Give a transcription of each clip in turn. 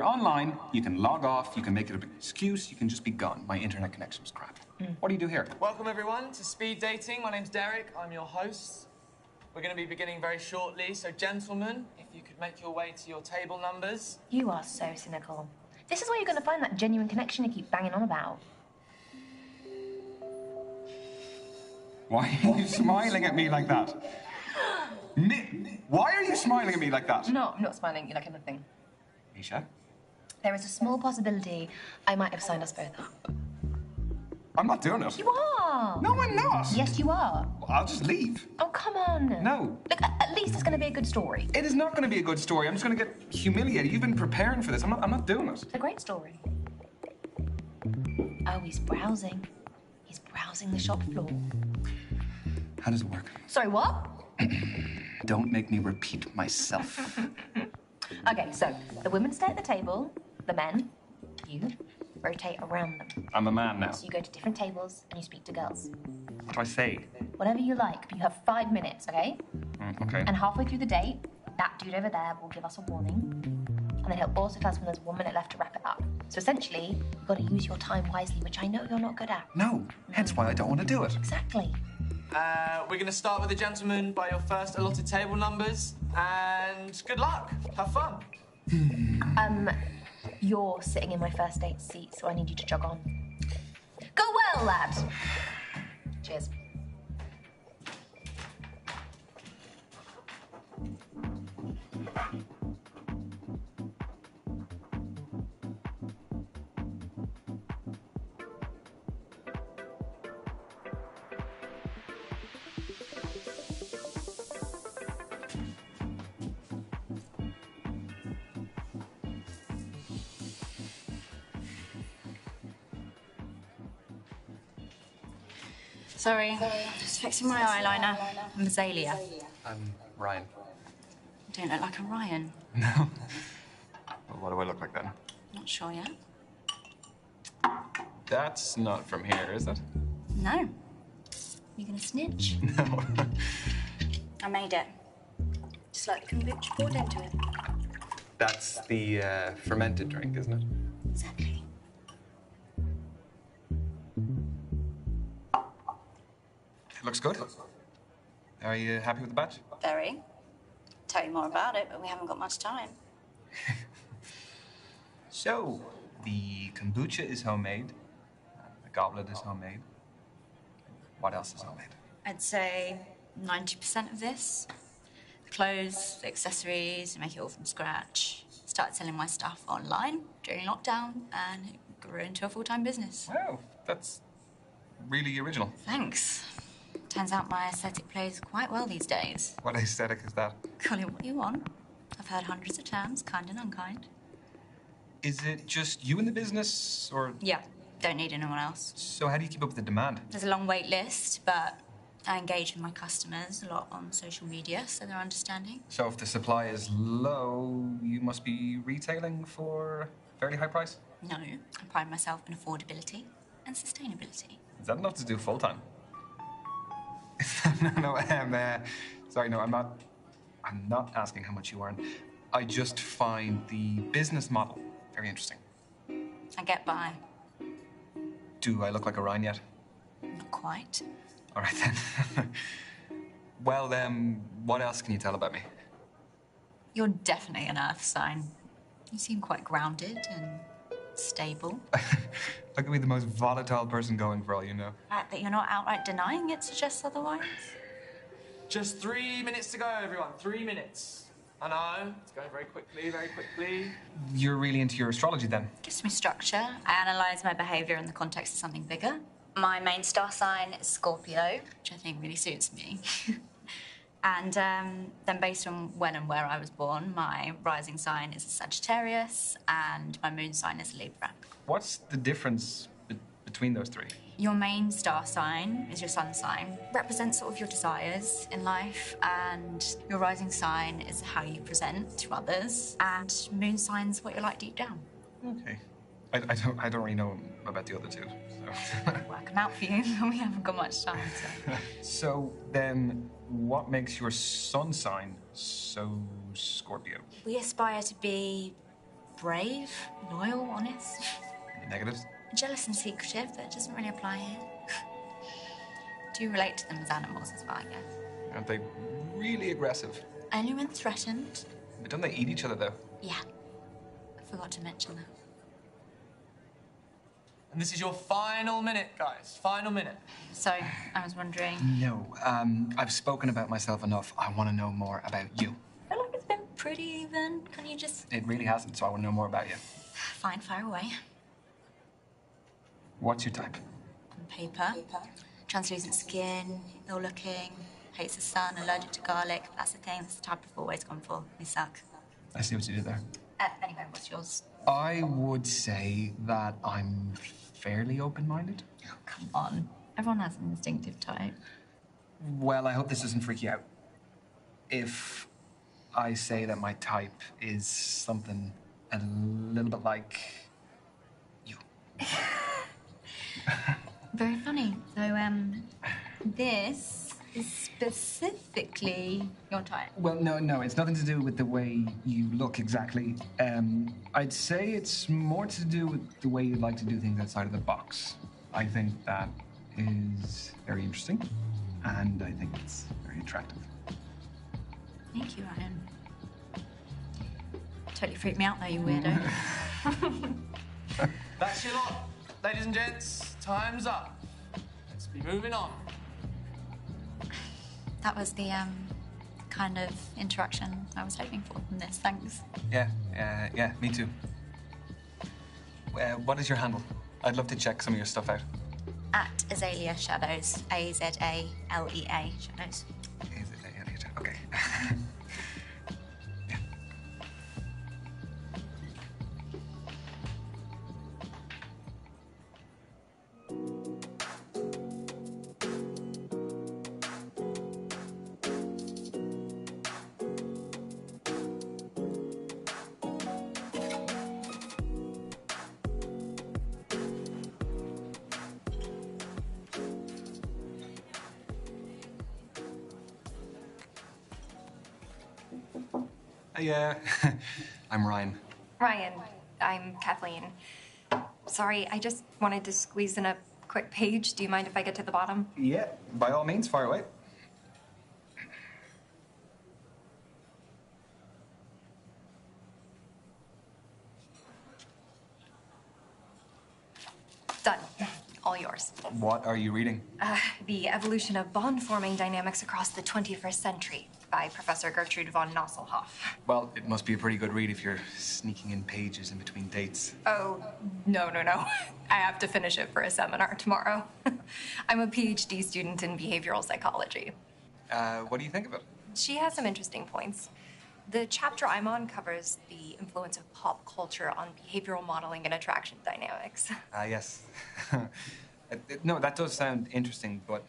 Online, you can log off, you can make it a big excuse, you can just be gone. My internet connection's crap. What do you do here? Welcome, everyone, to Speed Dating. My name's Derek. I'm your host. We're going to be beginning very shortly, so gentlemen, if you could make your way to your table numbers. You are so cynical. This is where you're going to find that genuine connection you keep banging on about. Why are you smiling at me like that? Why are you smiling at me like that? No, I'm not smiling. You like anything. Misha? There is a small possibility I might have signed us both up. I'm not doing it. You are. No, I'm not. Yes, you are. I'll just leave. Oh, come on. No. Look, at least it's going to be a good story. It is not going to be a good story. I'm just going to get humiliated. You've been preparing for this. I'm not doing it. It's a great story. Oh, he's browsing. He's browsing the shop floor. How does it work? Sorry, what? Don't make me repeat myself. Okay, so the women stay at the table, the men, you, rotate around them. I'm a man now. So you go to different tables and you speak to girls. What do I say? Whatever you like, but you have 5 minutes, okay? Okay. And halfway through the date, that dude over there will give us a warning. And then he'll also tell us when there's 1 minute left to wrap it up. So essentially, you've got to use your time wisely, which I know you're not good at. No, hence why I don't want to do it. Exactly. We're going to start with the gentlemen by your first allotted table numbers. And good luck. Have fun. You're sitting in my first date seat, so I need you to jog on. Go well, lad. Cheers. Sorry, just fixing my eyeliner. I'm Azalea. I'm Ryan. I don't look like a Ryan. No. Well, what do I look like then? Not sure yet. That's not from here, is it? No. You gonna snitch? No. I made it. Just like the kombucha poured into it. That's the fermented drink, isn't it? Exactly. It looks good. Are you happy with the batch? Very. Tell you more about it, but we haven't got much time. So, the kombucha is homemade. The goblet is homemade. What else is homemade? I'd say 90% of this. The clothes, the accessories, I make it all from scratch. Started selling my stuff online during lockdown, and it grew into a full-time business. Wow, that's really original. Thanks. Turns out my aesthetic plays quite well these days. What aesthetic is that? Call it what you want. I've heard hundreds of terms, kind and unkind. Is it just you in the business, or...? Yeah, don't need anyone else. So how do you keep up with the demand? There's a long wait list, but I engage with my customers a lot on social media, so they're understanding. So if the supply is low, you must be retailing for a fairly high price? No, I pride myself in affordability and sustainability. Is that enough to do full-time? No, sorry, no, I'm not asking how much you earn. I just find the business model very interesting. I get by. Do I look like a Ryan yet? Not quite. All right, then. Well, what else can you tell about me? You're definitely an earth sign. You seem quite grounded and stable. I could be the most volatile person going for all you know. The fact that you're not outright denying it suggests otherwise. Just 3 minutes to go, everyone. 3 minutes. I know, it's going very quickly, very quickly. You're really into your astrology, then? Gives me structure. I analyse my behaviour in the context of something bigger. My main star sign is Scorpio, which I think really suits me. And then based on when and where I was born, my rising sign is a Sagittarius and my moon sign is a Libra. What's the difference between those three? Your main star sign is your sun sign. Represents sort of your desires in life, and your rising sign is how you present to others, and moon sign's what you're like deep down. Okay. I don't really know about the other two, so... Work them out for you, we haven't got much time, so... So then, what makes your sun sign so Scorpio? We aspire to be brave, loyal, honest. Any negatives? Jealous and secretive, but it doesn't really apply here. Do you relate to them as animals as well, I guess? Aren't they really aggressive? Only when threatened. But don't they eat each other, though? Yeah. I forgot to mention that. And this is your final minute, guys. Final minute. So, I was wondering... No, I've spoken about myself enough. I want to know more about you. I feel like it's been pretty even. Can you just... It really hasn't, so I want to know more about you. Fine, fire away. What's your type? On paper. Translucent skin, ill-looking, hates the sun, allergic to garlic. That's the thing. That's the type I've always gone for. They suck. I see what you did there. Anyway, what's yours? I would say that I'm fairly open-minded. Oh, come on. Everyone has an instinctive type. Well, I hope this doesn't freak you out. If I say that my type is something a little bit like you. Very funny. So, this is specifically your type. Well, no, it's nothing to do with the way you look exactly. I'd say it's more to do with the way you like to do things outside of the box. I think that is very interesting, and I think it's very attractive. Thank you, Ryan. Totally freaked me out though, you weirdo. That's your lot. Ladies and gents, time's up. Let's be moving on. That was the kind of interaction I was hoping for from this. Thanks. Yeah, me too. What is your handle? I'd love to check some of your stuff out. At Azalea Shadows. A-Z-A-L-E-A Shadows. Okay. Yeah. Yeah, I'm Ryan. Ryan, I'm Kathleen. Sorry, I just wanted to squeeze in a quick page. Do you mind if I get to the bottom? Yeah, by all means, fire away. Done. All yours. What are you reading? The Evolution of Bond-Forming Dynamics Across the 21st Century by Professor Gertrude von Nosselhoff. Well, it must be a pretty good read if you're sneaking in pages in between dates. Oh, no. I have to finish it for a seminar tomorrow. I'm a PhD student in behavioral psychology. What do you think of it? She has some interesting points. The chapter I'm on covers the influence of pop culture on behavioral modeling and attraction dynamics. Yes. No, that does sound interesting, but,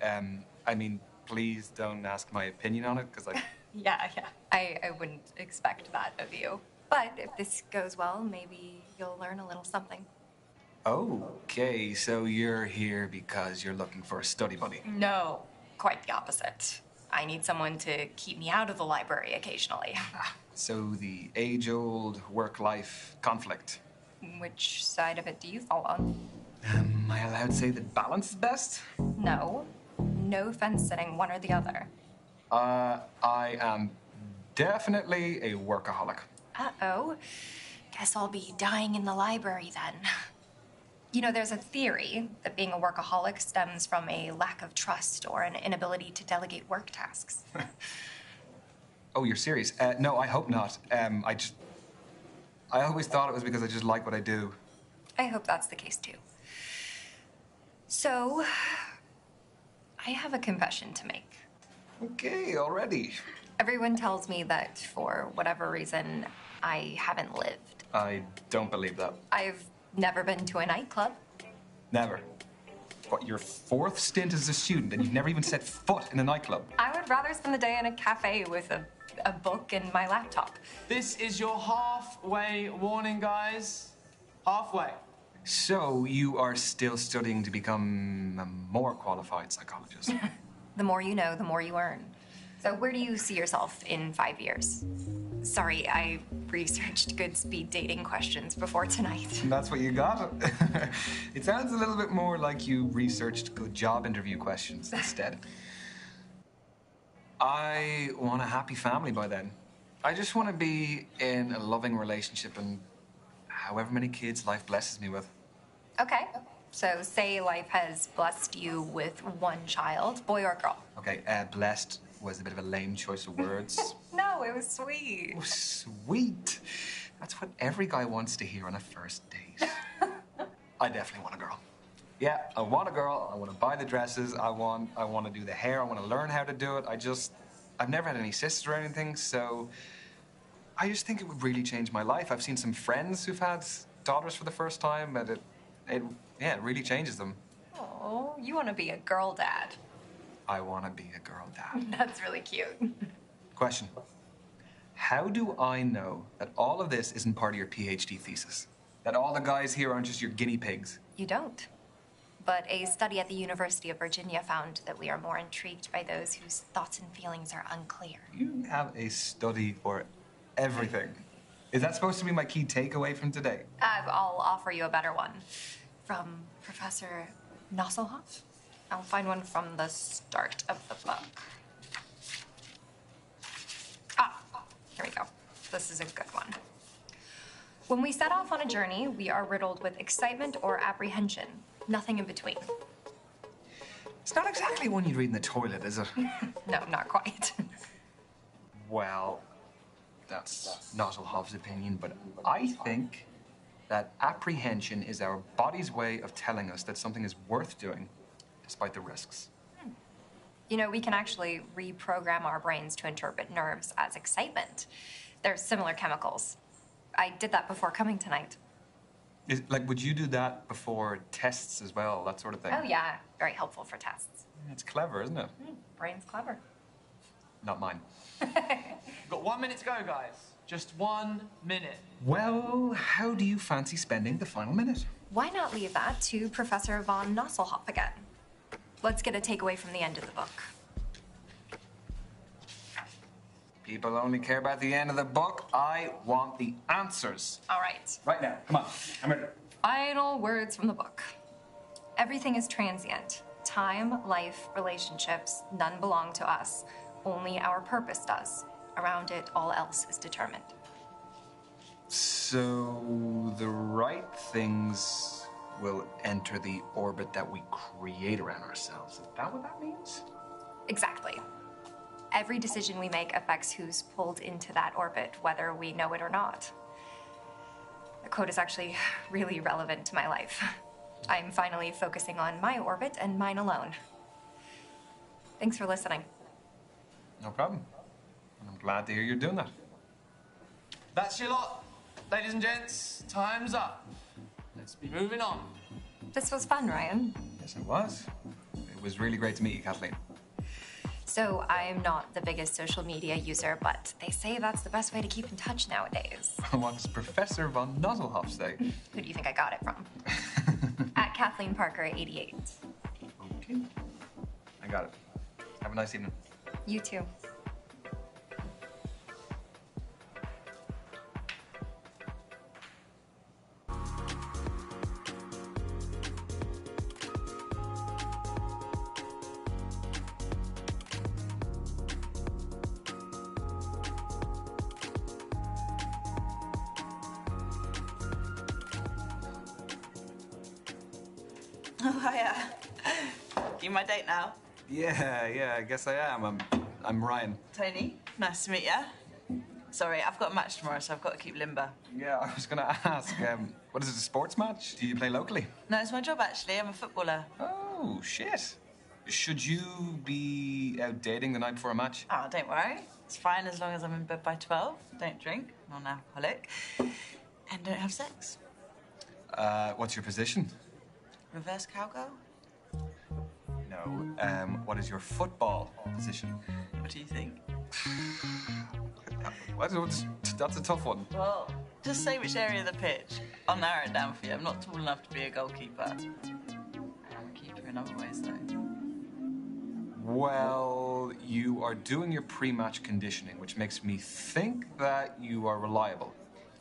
I mean, please don't ask my opinion on it, because I... Yeah. I wouldn't expect that of you. But if this goes well, maybe you'll learn a little something. Okay, so you're here because you're looking for a study buddy. No, quite the opposite. I need someone to keep me out of the library occasionally. So the age-old work-life conflict. Which side of it do you fall on? Am I allowed to say that balance is best? No. No fence sitting, one or the other. I am definitely a workaholic. Uh-oh. Guess I'll be dying in the library then. You know, there's a theory that being a workaholic stems from a lack of trust or an inability to delegate work tasks. Oh, you're serious? No, I hope not. I always thought it was because I just like what I do. I hope that's the case too. So, I have a confession to make. Okay, already. Everyone tells me that for whatever reason, I haven't lived. I don't believe that. I've never been to a nightclub. Never. What, your fourth stint as a student and you've never even set foot in a nightclub? I would rather spend the day in a cafe with a book and my laptop. This is your halfway warning, guys. Halfway. So you are still studying to become a more qualified psychologist? The more you know, the more you earn. So where do you see yourself in 5 years? Sorry, I researched good speed dating questions before tonight. That's what you got? It sounds a little bit more like you researched good job interview questions instead. I want a happy family by then. I just want to be in a loving relationship and however many kids life blesses me with. Okay, so say life has blessed you with one child, boy or girl? Okay, blessed was a bit of a lame choice of words. No, it was sweet. Oh, sweet. That's what every guy wants to hear on a first date. I definitely want a girl. Yeah, I want a girl. I want to buy the dresses. I want to do the hair. I want to learn how to do it. I've never had any sisters or anything, so I just think it would really change my life. I've seen some friends who've had daughters for the first time, and it really changes them. Oh, you want to be a girl dad. I want to be a girl dad. That's really cute. Question. How do I know that all of this isn't part of your PhD thesis? That all the guys here aren't just your guinea pigs? You don't. But a study at the University of Virginia found that we are more intrigued by those whose thoughts and feelings are unclear. You have a study for everything. Is that supposed to be my key takeaway from today? I'll offer you a better one. From Professor Nosselhoff? I'll find one from the start of the book. Here we go. This is a good one. When we set off on a journey, we are riddled with excitement or apprehension. Nothing in between. It's not exactly one you'd read in the toilet, is it? No, not quite. Well, that's Nosselhoff's opinion, but I think that apprehension is our body's way of telling us that something is worth doing, despite the risks. You know, we can actually reprogram our brains to interpret nerves as excitement. They're similar chemicals. I did that before coming tonight. Would you do that before tests as well, that sort of thing? Oh, yeah. Very helpful for tests. It's clever, isn't it? Brain's clever. Not mine. Got 1 minute to go, guys. Just 1 minute. Well, how do you fancy spending the final minute? Why not leave that to Professor von Nosselhoff again? Let's get a takeaway from the end of the book. People only care about the end of the book. I want the answers. All right. Right now. Come on. I'm ready. Final words from the book. Everything is transient. Time, life, relationships, none belong to us. Only our purpose does. Around it, all else is determined. So the right things will enter the orbit that we create around ourselves. Is that what that means? Exactly. Every decision we make affects who's pulled into that orbit, whether we know it or not. The quote is actually really relevant to my life. I'm finally focusing on my orbit and mine alone. Thanks for listening. No problem. I'm glad to hear you're doing that. That's your lot. Ladies and gents, time's up. Let's be moving on. This was fun, Ryan. Yes, it was. It was really great to meet you, Kathleen. So I'm not the biggest social media user, but they say that's the best way to keep in touch nowadays. What does Professor von Nosselhoff say? Who do you think I got it from? At Kathleen Parker 88. Okay. I got it. Have a nice evening. You too. Oh, hiya. You my date now? Yeah, I guess I am. I'm Ryan. Tony, nice to meet you. Sorry, I've got a match tomorrow, so I've got to keep limber. Yeah, I was gonna ask, what is it, a sports match? Do you play locally? No, it's my job, actually. I'm a footballer. Oh, shit. Should you be out dating the night before a match? Oh, don't worry. It's fine as long as I'm in bed by 12. Don't drink, non-alcoholic, and don't have sex. What's your position? Reverse cowgirl? No, what is your football position? What do you think? That's a tough one. Well, just say which area of the pitch. I'll narrow it down for you. I'm not tall enough to be a goalkeeper. I am a keeper in other ways, though. Well, you are doing your pre-match conditioning, which makes me think that you are reliable.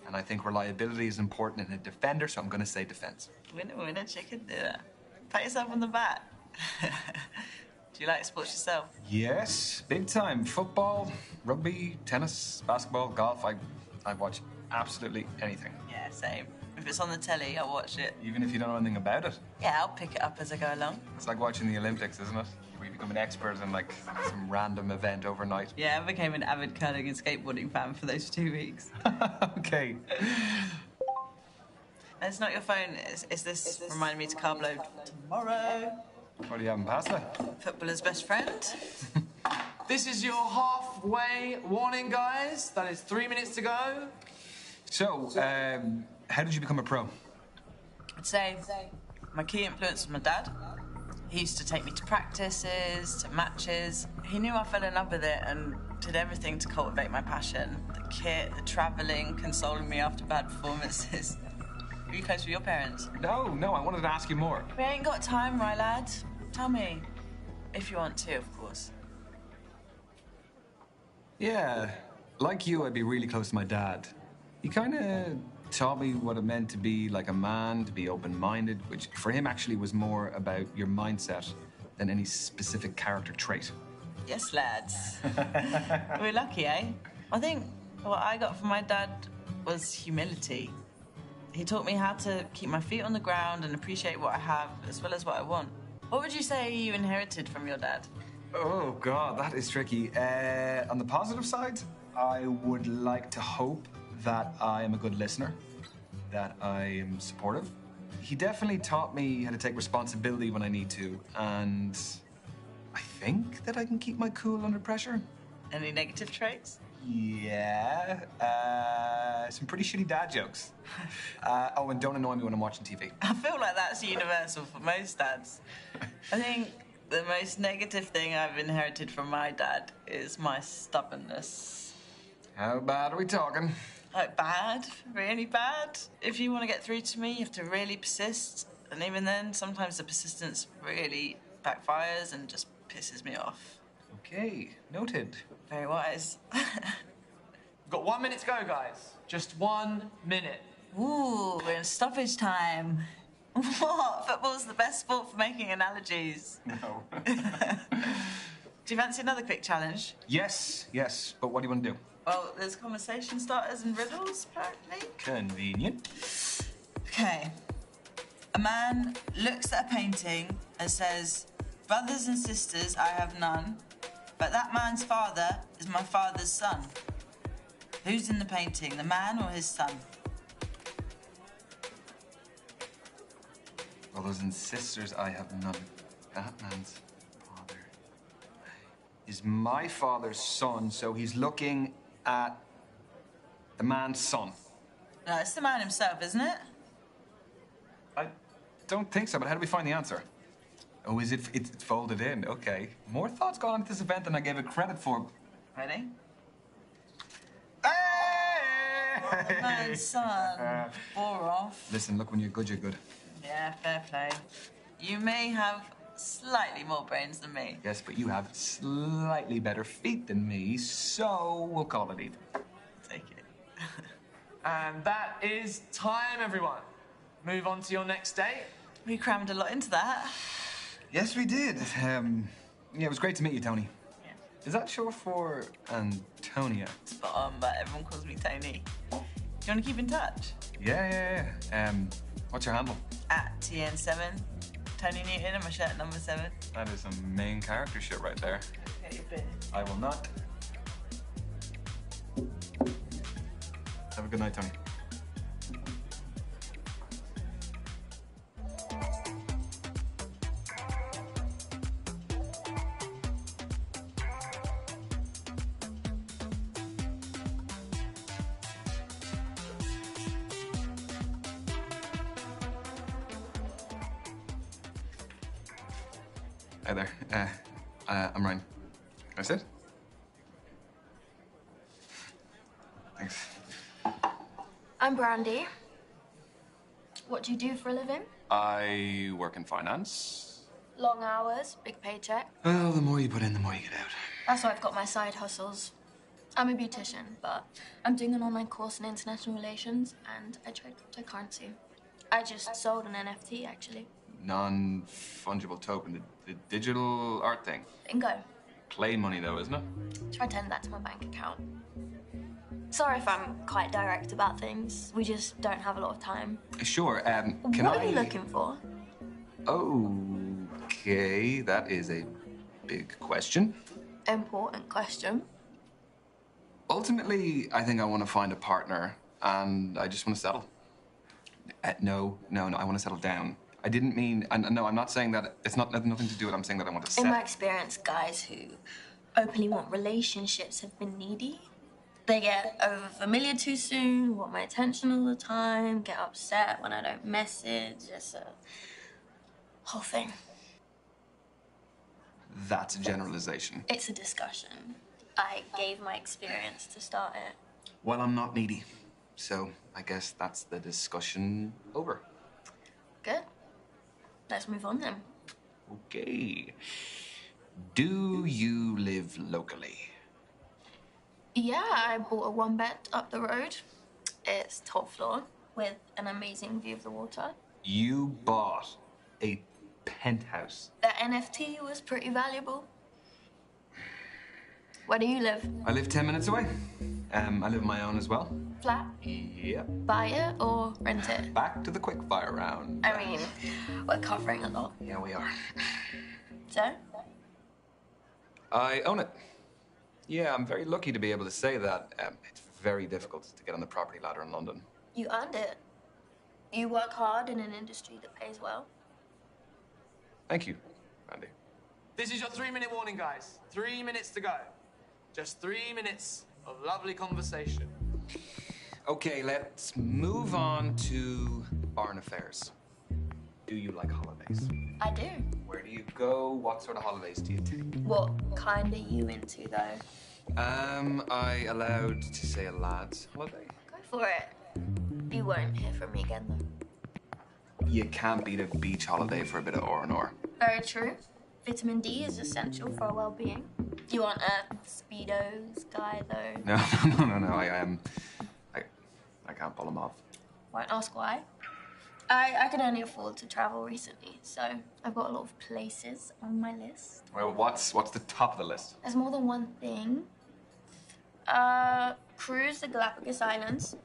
And I think reliability is important in a defender, so I'm going to say defense. Winner, chicken dinner. Pat yourself on the back. Do you like sports yourself? Yes, big time. Football, rugby, tennis, basketball, golf. I watch absolutely anything. Yeah, same. If it's on the telly, I'll watch it. Even if you don't know anything about it? Yeah, I'll pick it up as I go along. It's like watching the Olympics, isn't it? Where you become an expert in, like, some random event overnight. Yeah, I became an avid curling and skateboarding fan for those 2 weeks. Okay. It's not your phone. Is this reminding me to carb load tomorrow? What do you have in pasta? Footballer's best friend. This is your halfway warning, guys. That is 3 minutes to go. So, how did you become a pro? I'd say my key influence was my dad. He used to take me to practices, to matches. He knew I fell in love with it and did everything to cultivate my passion. The kit, the travelling, consoling me after bad performances. Were you close with your parents? No, I wanted to ask you more. We ain't got time, right, lad? Tell me. If you want to, of course. Yeah, like you, I'd be really close to my dad. He kind of taught me what it meant to be like a man, to be open-minded, which for him actually was more about your mindset than any specific character trait. Yes, lads. We're lucky, eh? I think what I got from my dad was humility. He taught me how to keep my feet on the ground and appreciate what I have as well as what I want. What would you say you inherited from your dad? Oh, God, that is tricky. On the positive side, I would like to hope that I am a good listener, that I am supportive. He definitely taught me how to take responsibility when I need to, and I think that I can keep my cool under pressure. Any negative traits? Yeah, some pretty shitty dad jokes. Oh, and don't annoy me when I'm watching TV. I feel like that's universal for most dads. I think the most negative thing I've inherited from my dad is my stubbornness. How bad are we talking? Like bad, really bad. If you want to get through to me, you have to really persist. And even then, sometimes the persistence really backfires and just pisses me off. Okay, noted. Very wise. We've got 1 minute to go, guys. Just 1 minute. Ooh, we're in stoppage time. What? Football's the best sport for making analogies. No. Do you fancy another quick challenge? Yes, but what do you want to do? Well, there's conversation starters and riddles, apparently. Convenient. Okay. A man looks at a painting and says, "Brothers and sisters, I have none, but that man's father is my father's son." Who's in the painting, the man or his son? Brothers and sisters, I have none. That man's father is my father's son, so he's looking at the man's son. No, it's the man himself, isn't it? I don't think so, but how do we find the answer? Oh, is it? It's folded in. Okay. More thoughts gone into this event than I gave it credit for. Ready? Hey! Man's son. Bore off. Listen, look, when you're good, you're good. Yeah, fair play. You may have slightly more brains than me. Yes, but you have slightly better feet than me, so we'll call it even. Take it. And that is time, everyone. Move on to your next date. We crammed a lot into that. Yes, we did. Yeah, it was great to meet you, Tony. Yeah. Is that short for Antonia? Spot on, but everyone calls me Tony. Do you want to keep in touch? Yeah. What's your handle? At TN7. Tony Newton and my shirt number 7. That is some main character shit right there. Get your bit. I will not. Have a good night, Tony. Hi there. I'm Ryan. Can I sit? Thanks. I'm Brandy. What do you do for a living? I work in finance. Long hours, big paycheck. Well, the more you put in, the more you get out. That's why I've got my side hustles. I'm a beautician, but I'm doing an online course in international relations, and I trade cryptocurrency. I just sold an NFT, actually. Non-fungible token, the digital art thing. Bingo. Play money, though, isn't it? Try to send that to my bank account. Sorry if I'm quite direct about things. We just don't have a lot of time. Sure, What are you looking for? Okay, that is a big question. Important question. Ultimately, I think I want to find a partner, and I just want to settle. No, I want to settle down. I didn't mean, no, I'm not saying that, it's not nothing to do with it, I'm saying that I want to settle. In my experience, guys who openly want relationships have been needy. They get over familiar too soon, want my attention all the time, get upset when I don't message. It's a whole thing. That's a generalization. It's a discussion. I gave my experience to start it. Well, I'm not needy, so I guess that's the discussion over. Good. Let's move on then. Okay. Do you live locally? Yeah, I bought a one-bed up the road. It's top floor with an amazing view of the water. You bought a penthouse. The NFT was pretty valuable. Where do you live? I live 10 minutes away. I live on my own as well. Flat? Yep. Buy it or rent it? Back to the quickfire round. I mean, we're covering a lot. Yeah, we are. So? I own it. Yeah, I'm very lucky to be able to say that. It's very difficult to get on the property ladder in London. You earned it. You work hard in an industry that pays well. Thank you, Randy. This is your 3-minute warning, guys. 3 minutes to go. Just 3 minutes of lovely conversation. Okay, let's move on to barn affairs. Do you like holidays? I do. Where do you go? What sort of holidays do you take? What kind are you into, though? I allowed to say a lad's holiday? Go for it. You won't hear from me again, though. You can't beat a beach holiday for a bit of R&R. Very true. Vitamin D is essential for our well-being. You aren't a Speedos guy, though. No, I can't pull them off. Won't ask why. I could only afford to travel recently, so I've got a lot of places on my list. Well, what's the top of the list? There's more than one thing. Cruise the Galapagos Islands,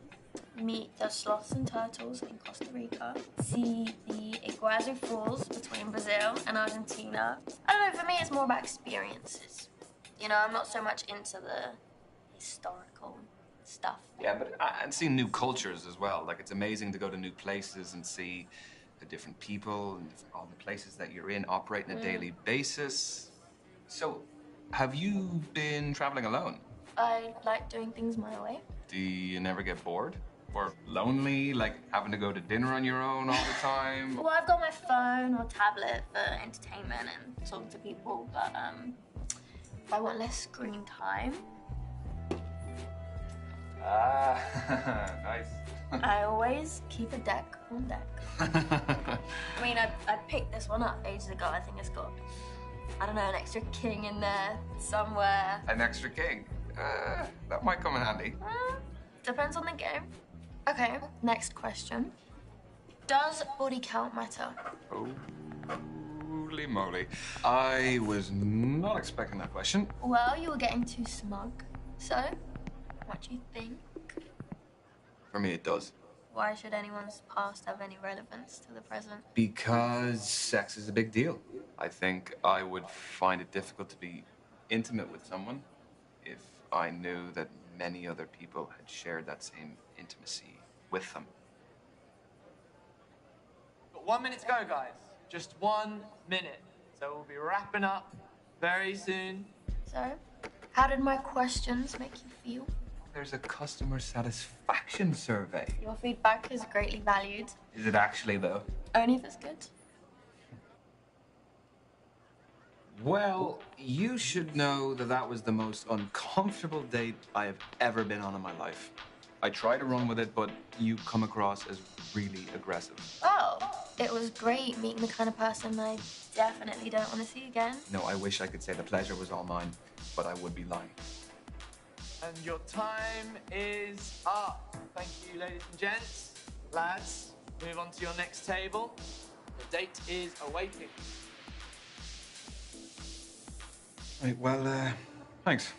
meet the sloths and turtles in Costa Rica, see the Iguazu Falls between Brazil and Argentina. I don't know, for me it's more about experiences. You know, I'm not so much into the historical stuff. Yeah, but and seeing new cultures as well. Like, it's amazing to go to new places and see the different people and all the places that you're in operate on a daily basis. So, have you been traveling alone? I like doing things my way. Do you never get bored? Or lonely, like having to go to dinner on your own all the time? Well, I've got my phone or tablet for entertainment and talking to people, but if I want less screen time... Ah, nice. I always keep a deck on deck. I mean, I picked this one up ages ago. I think it's got, I don't know, an extra king in there somewhere. An extra king? That might come in handy. Depends on the game. Okay, next question. Does body count matter? Holy moly. I was not expecting that question. Well, you were getting too smug. So, what do you think? For me, it does. Why should anyone's past have any relevance to the present? Because sex is a big deal. I think I would find it difficult to be intimate with someone if I knew that many other people had shared that same intimacy with them. Got 1 minute to go, guys. Just 1 minute. So we'll be wrapping up very soon. So, how did my questions make you feel? There's a customer satisfaction survey. Your feedback is greatly valued. Is it actually, though? Only if it's good. Well, you should know that that was the most uncomfortable date I have ever been on in my life. I try to run with it, but you come across as really aggressive. Oh, it was great meeting the kind of person I definitely don't want to see again. No, I wish I could say the pleasure was all mine, but I would be lying. And your time is up. Thank you, ladies and gents. Lads, move on to your next table. The date is awaiting. Right, well, thanks.